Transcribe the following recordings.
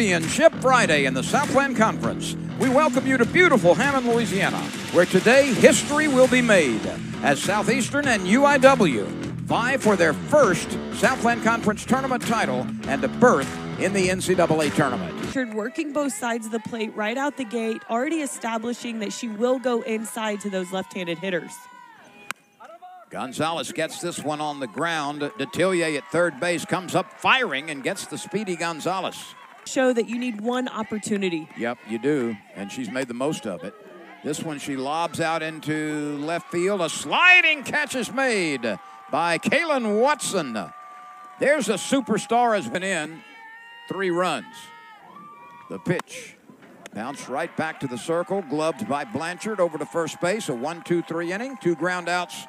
Championship Friday in the Southland Conference. We welcome you to beautiful Hammond, Louisiana, where today history will be made as Southeastern and UIW vie for their first Southland Conference tournament title and a berth in the NCAA tournament. Working both sides of the plate right out the gate, already establishing that she will go inside to those left-handed hitters. Gonzalez gets this one on the ground. Detillier at third base comes up firing and gets the speedy Gonzalez. Show that you need one opportunity. Yep, you do, and she's made the most of it. This one she lobs out into left field. A sliding catch is made by Kaylin Watson. There's a superstar has been in. 3 runs. The pitch bounced right back to the circle, gloved by Blanchard over to first base. A 1-2-3 inning, 2 ground outs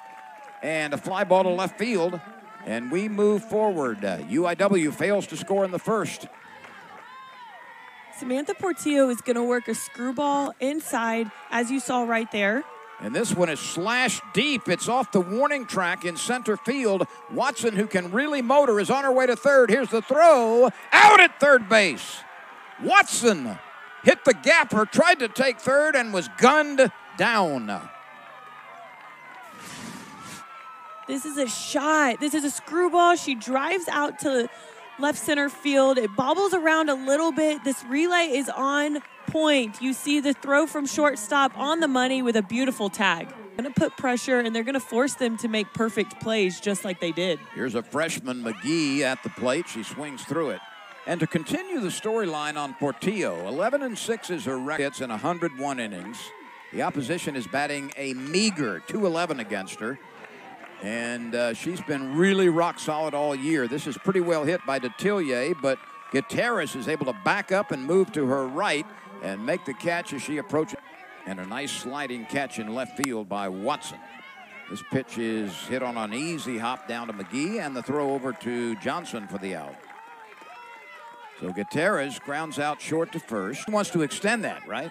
and a fly ball to left field, and we move forward. UIW fails to score in the first. Samantha Portillo is going to work a screwball inside, as you saw right there. And this one is slashed deep. It's off the warning track in center field. Watson, who can really motor, is on her way to third. Here's the throw. Out at third base. Watson hit the gapper, tried to take third, and was gunned down. This is a shot. This is a screwball. She drives out to left center field. It bobbles around a little bit. This relay is on point. You see the throw from shortstop on the money with a beautiful tag. Going to put pressure, and they're going to force them to make perfect plays just like they did. Here's a freshman, McGee, at the plate. She swings through it. And to continue the storyline on Portillo, 11-6 is her record hits in 101 innings. The opposition is batting a meager 211 against her. And she's been really rock solid all year. This is pretty well hit by Detillier, but Gutierrez is able to back up and move to her right and make the catch as she approaches. And a nice sliding catch in left field by Watson. This pitch is hit on an easy hop down to McGee, and the throw over to Johnson for the out. So Gutierrez grounds out short to first. He wants to extend that, right?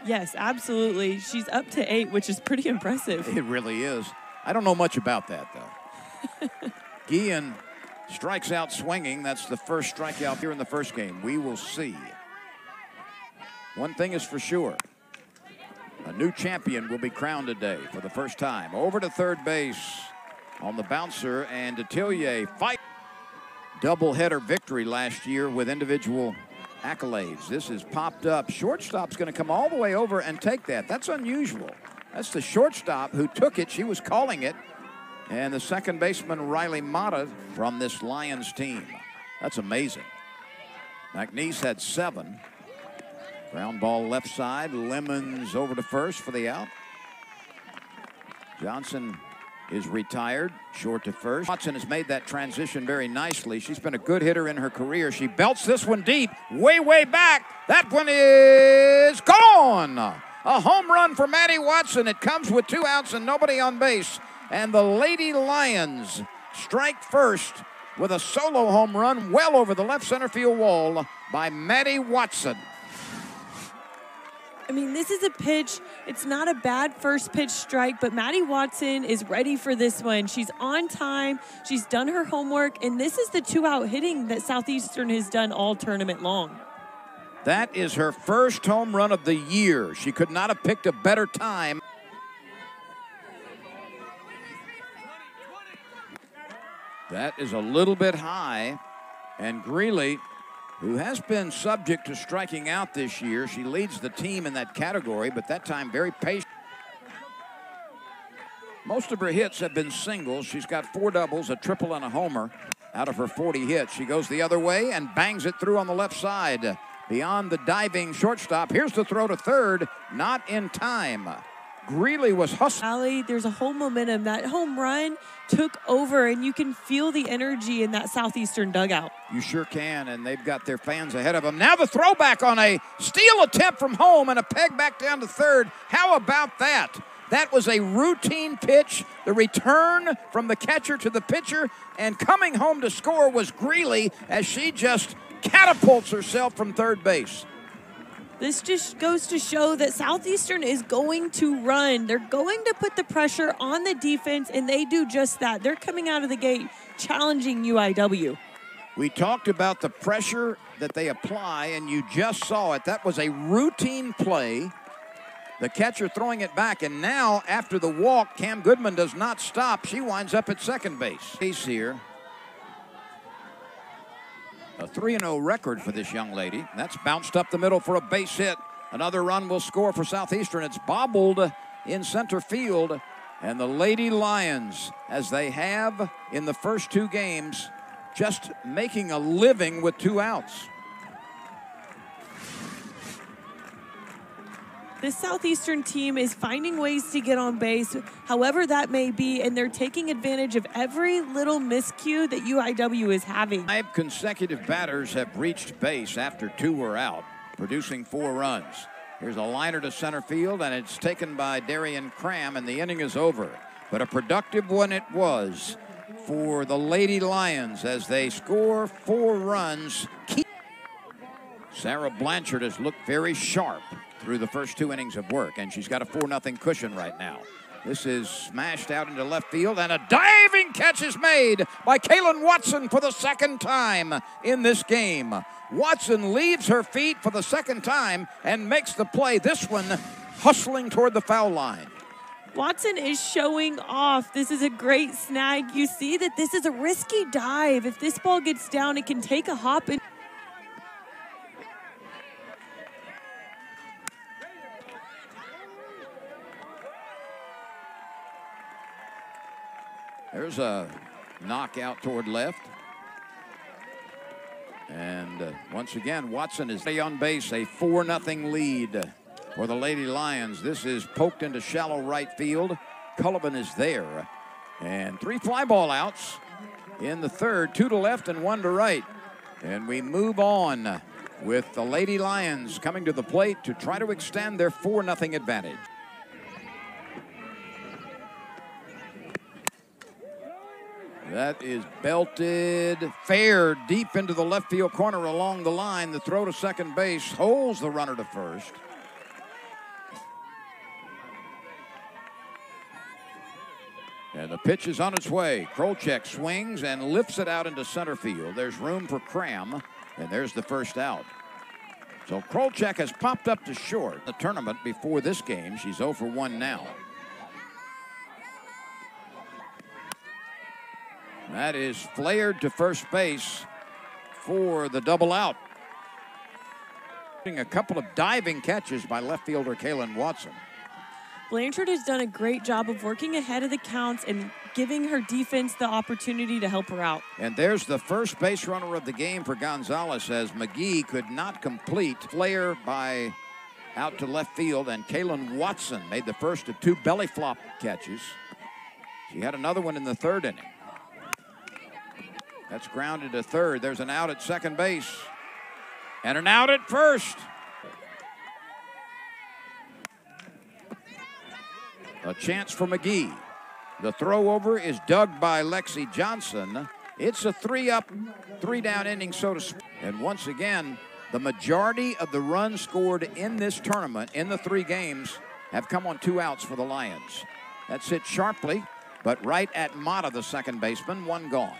Yes, absolutely. She's up to 8, which is pretty impressive. It really is. I don't know much about that, though. Guillen strikes out swinging. That's the first strikeout here in the first game. We will see. One thing is for sure. A new champion will be crowned today for the first time. Over to third base on the bouncer, and Detillier fight. Doubleheader victory last year with individual accolades. This is popped up. Shortstop's going to come all the way over and take that. That's unusual. That's the shortstop who took it. She was calling it. And the second baseman, Riley Mata, from this Lions team. That's amazing. McNeese had 7. Ground ball left side. Lemons over to first for the out. Johnson is retired, short to first. Watson has made that transition very nicely. She's been a good hitter in her career. She belts this one deep, way, way back. That one is gone. A home run for Maddie Watson. It comes with 2 outs and nobody on base. And the Lady Lions strike first with a solo home run well over the left center field wall by Maddie Watson. I mean, this is a pitch. It's not a bad first pitch strike, but Maddie Watson is ready for this one. She's on time. She's done her homework, and this is the 2-out hitting that Southeastern has done all tournament long. That is her first home run of the year. She could not have picked a better time. That is a little bit high. And Greeley, who has been subject to striking out this year, she leads the team in that category, but that time very patient. Most of her hits have been singles. She's got 4 doubles, a triple, and a homer out of her 40 hits. She goes the other way and bangs it through on the left side. Beyond the diving shortstop. Here's the throw to third. Not in time. Greeley was hustling. Allie, there's a whole momentum. That home run took over, and you can feel the energy in that Southeastern dugout. You sure can, and they've got their fans ahead of them. Now the throwback on a steal attempt from home and a peg back down to third. How about that? That was a routine pitch. The return from the catcher to the pitcher, and coming home to score was Greeley as she just catapults herself from third base. This just goes to show that Southeastern is going to run. They're going to put the pressure on the defense, and they do just that. They're coming out of the gate challenging UIW. We talked about the pressure that they apply, and you just saw it. That was a routine play. The catcher throwing it back, and now after the walk, Cam Goodman does not stop. She winds up at second base. Base here. A 3-0 record for this young lady. That's bounced up the middle for a base hit. Another run will score for Southeastern. It's bobbled in center field, and the Lady Lions, as they have in the first two games, just making a living with 2 outs. This Southeastern team is finding ways to get on base, however that may be, and they're taking advantage of every little miscue that UIW is having. 5 consecutive batters have reached base after 2 were out, producing 4 runs. Here's a liner to center field, and it's taken by Darian Cram, and the inning is over. But a productive one it was for the Lady Lions as they score 4 runs. Sarah Blanchard has looked very sharp through the first 2 innings of work, and she's got a 4-0 cushion right now. This is smashed out into left field, and a diving catch is made by Kaylin Watson for the second time in this game. Watson leaves her feet for the second time and makes the play, this one hustling toward the foul line. Watson is showing off. This is a great snag. You see that this is a risky dive. If this ball gets down, it can take a hop. There's a knockout toward left. And once again, Watson is on base, a 4-0 lead for the Lady Lions. This is poked into shallow right field. Cullivan is there. And 3 fly ball outs in the third, 2 to left and 1 to right. And we move on with the Lady Lions coming to the plate to try to extend their 4-0 advantage. That is belted fair deep into the left field corner along the line. The throw to second base holds the runner to first. And the pitch is on its way. Krolchek swings and lifts it out into center field. There's room for Cram, and there's the first out. So Krolchek has popped up to short in the tournament before this game. She's 0 for 1 now. That is flared to first base for the double out. A couple of diving catches by left fielder Kaylin Watson. Blanchard has done a great job of working ahead of the counts and giving her defense the opportunity to help her out. And there's the first base runner of the game for Gonzalez as McGee could not complete. Flare by out to left field, and Kaylin Watson made the first of 2 belly flop catches. She had another one in the third inning. That's grounded to third. There's an out at second base and an out at first. A chance for McGee. The throw over is dug by Lexi Johnson. It's a 3-up, 3-down inning, so to speak. And once again, the majority of the runs scored in this tournament, in the 3 games, have come on 2 outs for the Lions. That's hit sharply, but right at Mata, the second baseman, 1 gone.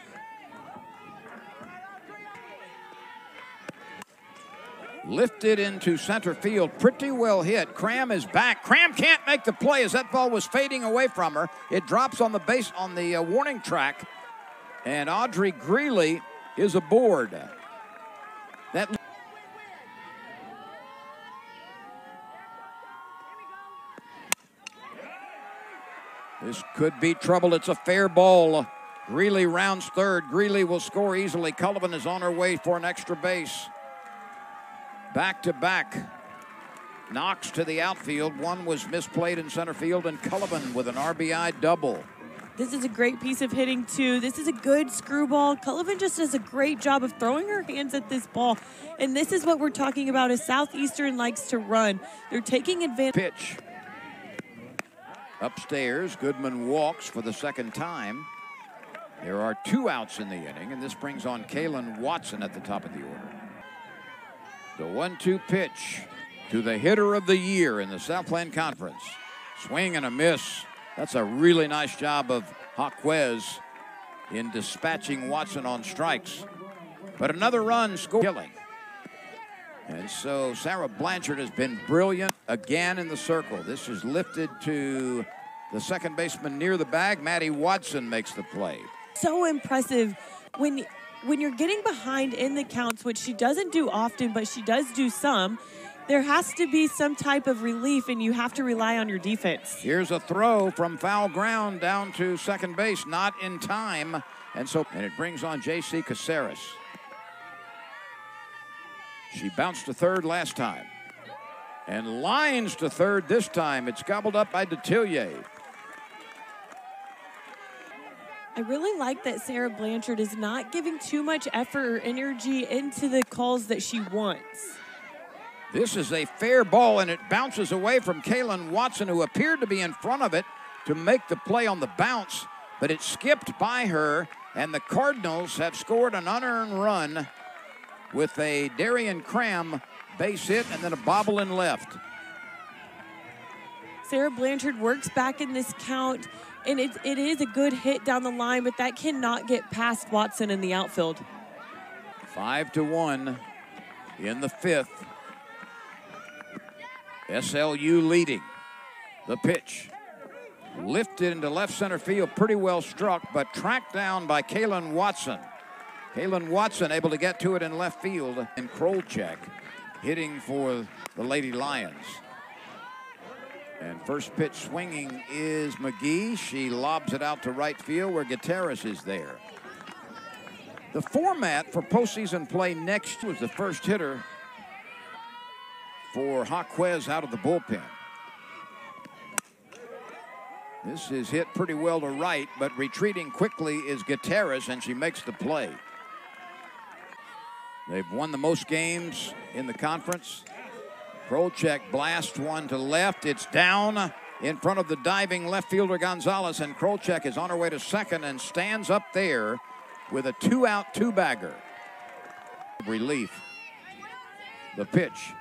Lifted into center field, pretty well hit. Cram is back. Cram can't make the play as that ball was fading away from her. It drops on the base on the warning track, and Audrey Greeley is aboard. This could be trouble. It's a fair ball. Greeley rounds third. Greeley will score easily. Cullivan is on her way for an extra base. Back-to-back knocks to the outfield. One was misplayed in center field, and Cullivan with an RBI double. This is a great piece of hitting, too. This is a good screwball. Cullivan just does a great job of throwing her hands at this ball. And this is what we're talking about, as Southeastern likes to run. They're taking advantage. Pitch. Upstairs, Goodman walks for the second time. There are 2 outs in the inning, and this brings on Kaylin Watson at the top of the order. The 1-2 pitch to the hitter of the year in the Southland Conference. Swing and a miss. That's a really nice job of Jaquez in dispatching Watson on strikes. but another run scored. Killing. And so Sarah Blanchard has been brilliant again in the circle. This is lifted to the second baseman near the bag. Maddie Watson makes the play. So impressive when you're getting behind in the counts, which she doesn't do often, but she does do some. There has to be some type of relief, and you have to rely on your defense. Here's a throw from foul ground down to second base, not in time. And it brings on J.C. Caceres. She bounced to third last time and lines to third this time. It's gobbled up by Detillier. I really like that Sarah Blanchard is not giving too much effort or energy into the calls that she wants. This is a fair ball, and it bounces away from Kaylin Watson, who appeared to be in front of it to make the play on the bounce, but it skipped by her, and the Cardinals have scored an unearned run with a Darian Cram base hit and then a bobble in left. Sarah Blanchard works back in this count, and it is a good hit down the line, but that cannot get past Watson in the outfield. 5-1 in the fifth. SLU leading. The pitch lifted into left center field, pretty well struck, but tracked down by Kaylin Watson. Kaylin Watson able to get to it in left field, and Krolchek hitting for the Lady Lions. And first pitch swinging is McGee. She lobs it out to right field where Gutierrez is there. The format for postseason play next was the first hitter for Jaquez out of the bullpen. This is hit pretty well to right, but retreating quickly is Gutierrez, and she makes the play. They've won the most games in the conference. Krolchek blasts one to left. It's down in front of the diving left fielder Gonzalez, and Krolchek is on her way to second and stands up there with a two-out, two-bagger. Relief. The pitch.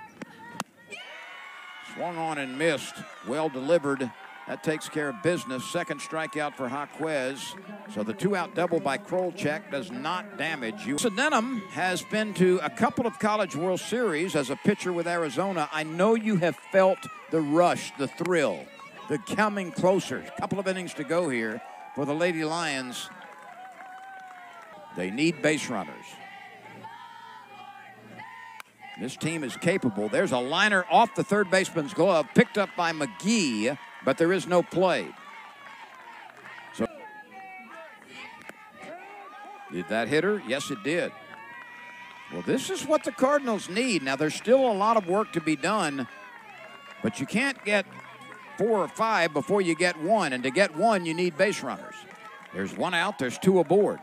Swung on and missed. Well delivered. That takes care of business. Second strikeout for Jaquez. So the two-out double by Krolchek does not damage you. Denham has been to a couple of College World Series as a pitcher with Arizona. I know you have felt the rush, the thrill, the coming closer. A couple of innings to go here for the Lady Lions. They need base runners. This team is capable. There's a liner off the third baseman's glove, picked up by McGee, but there is no play. So, did that hit her? Yes, it did. Well, this is what the Cardinals need. Now, there's still a lot of work to be done, but you can't get 4 or 5 before you get 1, and to get 1, you need base runners. There's 1 out, there's 2 aboard.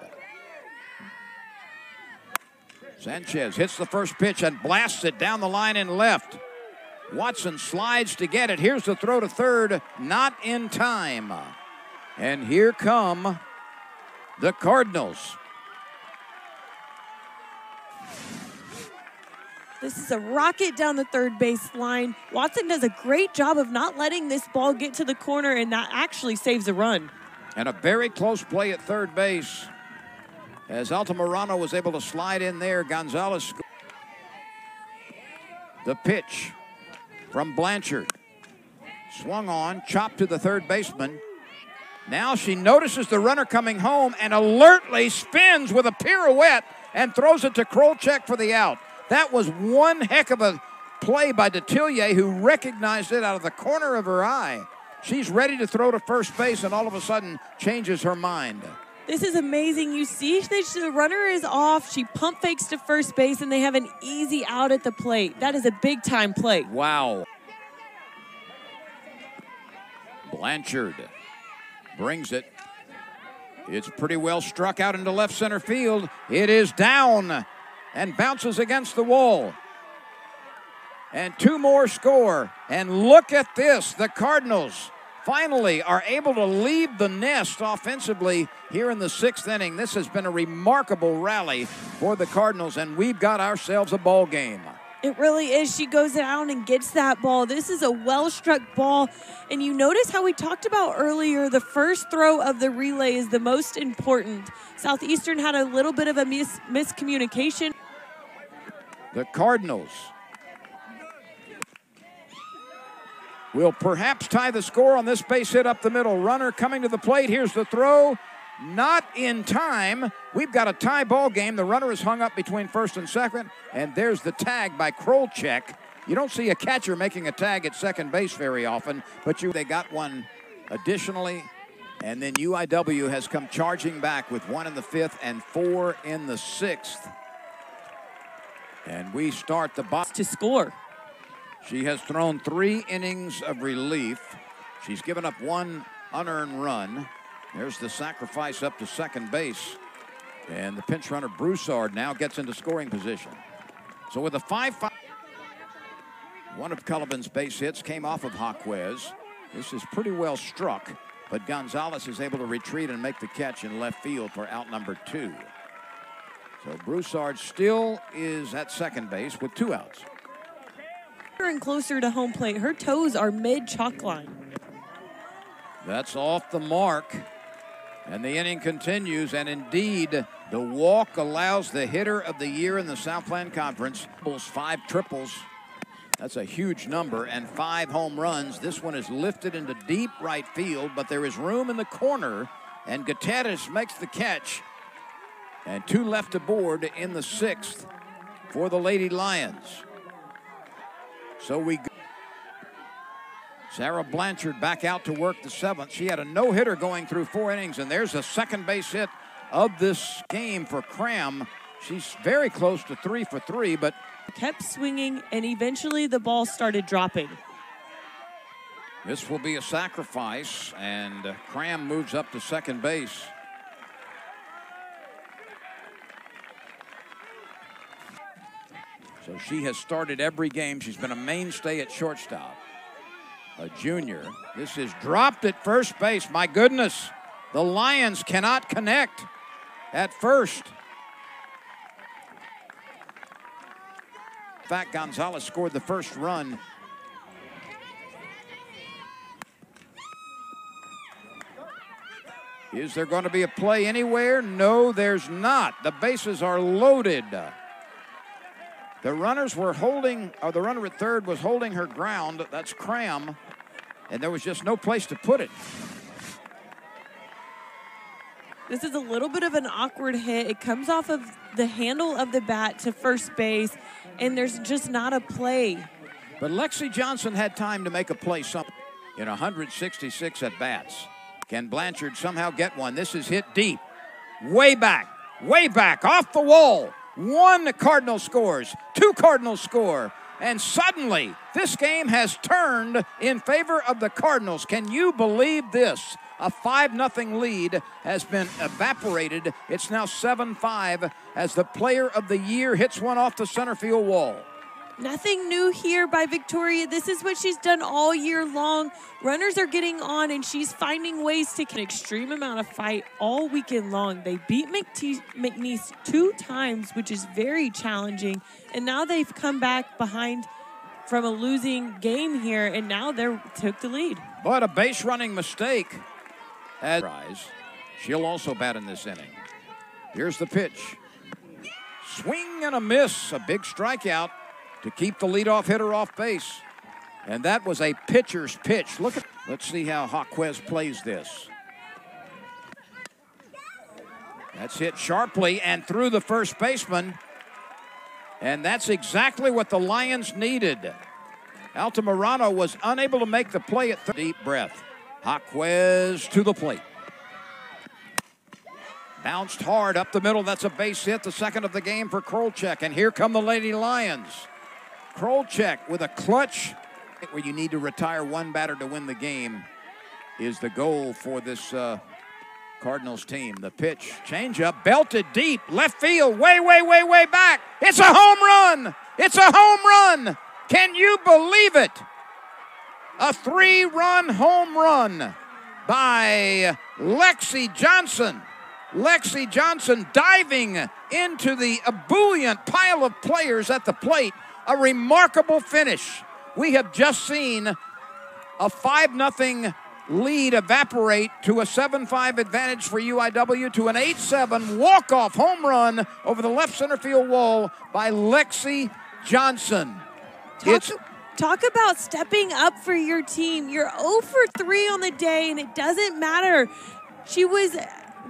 Sanchez hits the first pitch and blasts it down the line in left. Watson slides to get it. Here's the throw to third, not in time. And here come the Cardinals. This is a rocket down the third base line. Watson does a great job of not letting this ball get to the corner, and that actually saves a run. And a very close play at third base, as Altamirano was able to slide in there. Gonzalez. The pitch from Blanchard. Swung on, chopped to the third baseman. Now she notices the runner coming home and alertly spins with a pirouette and throws it to Krolchek for the out. That was one heck of a play by Detillier, who recognized it out of the corner of her eye. She's ready to throw to first base and all of a sudden changes her mind. This is amazing. You see the runner is off. She pump fakes to first base, and they have an easy out at the plate. That is a big-time play. Wow. Blanchard brings it. It's pretty well struck out into left center field. It is down and bounces against the wall. And 2 more score. And look at this. The Cardinals finally are able to leave the nest offensively here in the 6th inning. This has been a remarkable rally for the Cardinals, and we've got ourselves a ball game. It really is. She goes down and gets that ball. This is a well-struck ball. And you notice how we talked about earlier, the first throw of the relay is the most important. Southeastern had a little bit of a miscommunication. The Cardinals will perhaps tie the score on this base hit up the middle. Runner coming to the plate. Here's the throw. Not in time. We've got a tie ball game. The runner is hung up between first and second, and there's the tag by Krolchek. You don't see a catcher making a tag at second base very often, but they got one additionally, and then UIW has come charging back with 1 in the 5th and 4 in the 6th. And we start the box to score. She has thrown 3 innings of relief. She's given up 1 unearned run. There's the sacrifice up to second base. And the pinch runner, Broussard, now gets into scoring position. So with a 5-5, one of Cullivan's base hits came off of Jaquez. This is pretty well struck, but Gonzalez is able to retreat and make the catch in left field for out number 2. So Broussard still is at second base with 2 outs. And closer to home plate. Her toes are mid-chalk line. That's off the mark. And the inning continues, and indeed, the walk allows the hitter of the year in the Southland Conference. 5 triples. That's a huge number, and 5 home runs. This one is lifted into deep right field, but there is room in the corner, and Gutierrez makes the catch. And 2 left aboard in the 6th for the Lady Lions. So we go. Sarah Blanchard back out to work the 7th. She had a no-hitter going through 4 innings, and there's a second base hit of this game for Cram. She's very close to 3 for 3, but kept swinging, and eventually the ball started dropping. This will be a sacrifice, and Cram moves up to second base. So she has started every game. She's been a mainstay at shortstop. A junior. This is dropped at first base. My goodness, the Lions cannot connect at first. In fact, Gonzalez scored the first run. Is there going to be a play anywhere? No, there's not. The bases are loaded. The runners were holding, or the runner at third was holding her ground. That's Cram. And there was just no place to put it. This is a little bit of an awkward hit. It comes off of the handle of the bat to first base, and there's just not a play. But Lexi Johnson had time to make a play in 166 at-bats. Can Blanchard somehow get one? This is hit deep. Way back, off the wall. 1 Cardinal scores, 2 Cardinals score. And suddenly, this game has turned in favor of the Cardinals. Can you believe this? A 5-0 lead has been evaporated. It's now 7-5 as the player of the year hits one off the center field wall. Nothing new here by Victoria. This is what she's done all year long. Runners are getting on, and she's finding ways to an extreme amount of fight all weekend long. They beat McNeese 2 times, which is very challenging. And now they've come back behind from a losing game here, and now they took the lead. But a base running mistake. She'll also bat in this inning. Here's the pitch. Swing and a miss. A big strikeout to keep the leadoff hitter off base. And that was a pitcher's pitch. Let's see how Jaquez plays this. That's hit sharply and through the first baseman. And that's exactly what the Lions needed. Altamirano was unable to make the play at deep breath. Jaquez to the plate. Bounced hard up the middle. That's a base hit, the second of the game for Krolchek. And here come the Lady Lions. Krolchek with a clutch where you need to retire 1 batter to win the game is the goal for this Cardinals team. The pitch, changeup, belted deep, left field, way back. It's a home run. It's a home run. Can you believe it? A 3-run home run by Lexi Johnson. Lexi Johnson diving into the ebullient pile of players at the plate A remarkable finish. We have just seen a 5-0 lead evaporate to a 7-5 advantage for UIW to an 8-7 walk-off home run over the left center field wall by Lexi Johnson. Talk about stepping up for your team. You're 0 for 3 on the day, and it doesn't matter. She was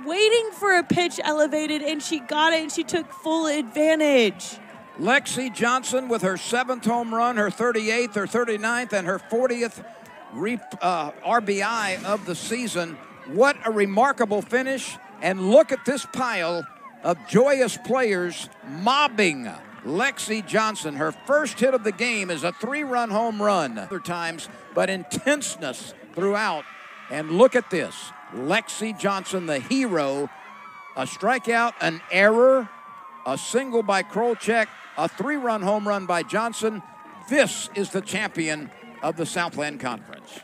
waiting for a pitch elevated, and she got it, and she took full advantage. Lexi Johnson with her 7th home run, her 38th, her 39th, and her 40th RBI of the season. What a remarkable finish. And look at this pile of joyous players mobbing Lexi Johnson. Her first hit of the game is a 3-run home run. Other times, but intenseness throughout. And look at this. Lexi Johnson, the hero. A strikeout, an error, a single by Krolchek, a 3-run home run by Johnson. This is the champion of the Southland Conference.